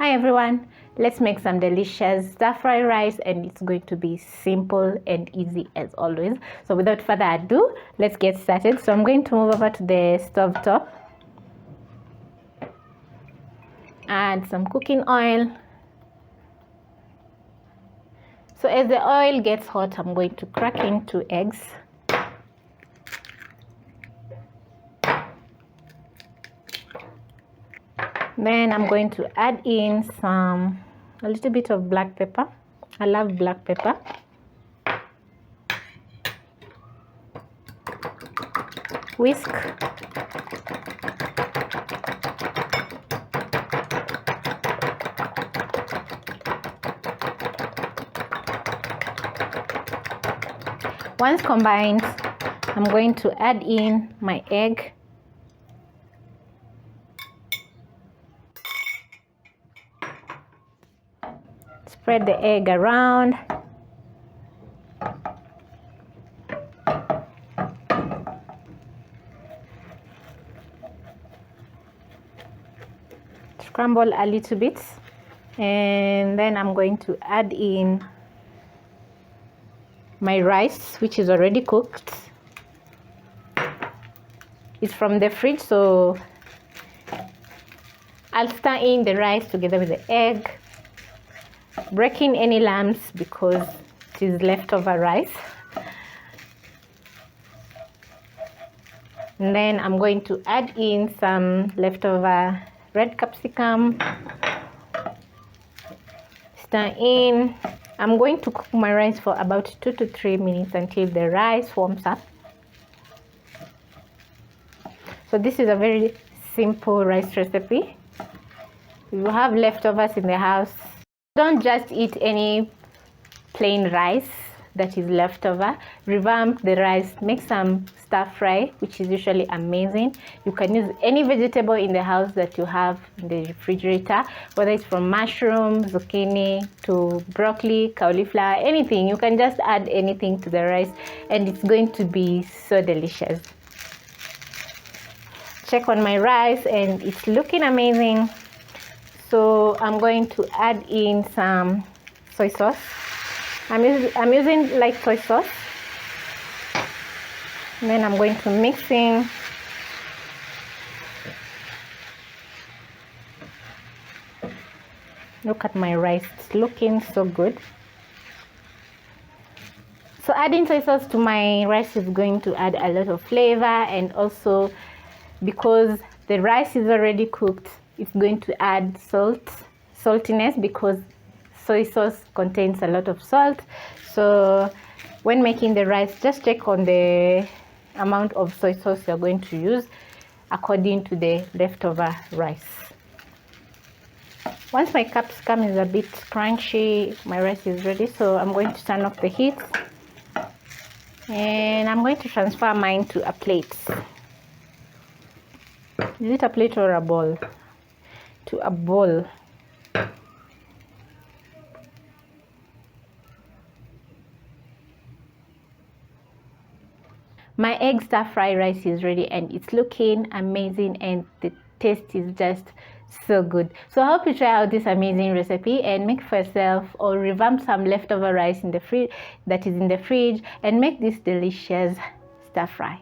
Hi everyone, let's make some delicious stir-fry rice, and it's going to be simple and easy as always. So without further ado, let's get started. So I'm going to move over to the stove top, add some cooking oil. So as the oil gets hot, I'm going to crack in 2 eggs. Then I'm going to add in a little bit of black pepper. I love black pepper. Whisk. Once combined, I'm going to add in my egg. Spread the egg around. Scramble a little bit, and then I'm going to add in my rice, which is already cooked. It's from the fridge, so I'll stir in the rice together with the egg, breaking any lumps because it is leftover rice. And then I'm going to add in some leftover red capsicum. Stir in. I'm going to cook my rice for about 2 to 3 minutes until the rice warms up. So this is a very simple rice recipe. If you have leftovers in the house, don't just eat any plain rice that is leftover. Revamp the rice, make some stir fry, which is usually amazing. You can use any vegetable in the house that you have in the refrigerator, whether it's from mushrooms, zucchini to broccoli, cauliflower, anything. You can just add anything to the rice and it's going to be so delicious. Check on my rice and it's looking amazing. So I'm going to add in some soy sauce. I'm using light soy sauce. And then I'm going to mix in look at my rice, it's looking so good. So adding soy sauce to my rice is going to add a lot of flavor, and also because the rice is already cooked, it's going to add saltiness because soy sauce contains a lot of salt. So when making the rice, just check on the amount of soy sauce you're going to use according to the leftover rice. Once my capsicum is a bit crunchy, my rice is ready, so I'm going to turn off the heat and I'm going to transfer mine to a plate. Is it a plate or a bowl? To a bowl. My egg stir fry rice is ready and it's looking amazing and the taste is just so good. So I hope you try out this amazing recipe and make for yourself, or revamp some leftover rice in the fridge that is in the fridge and make this delicious stir fry.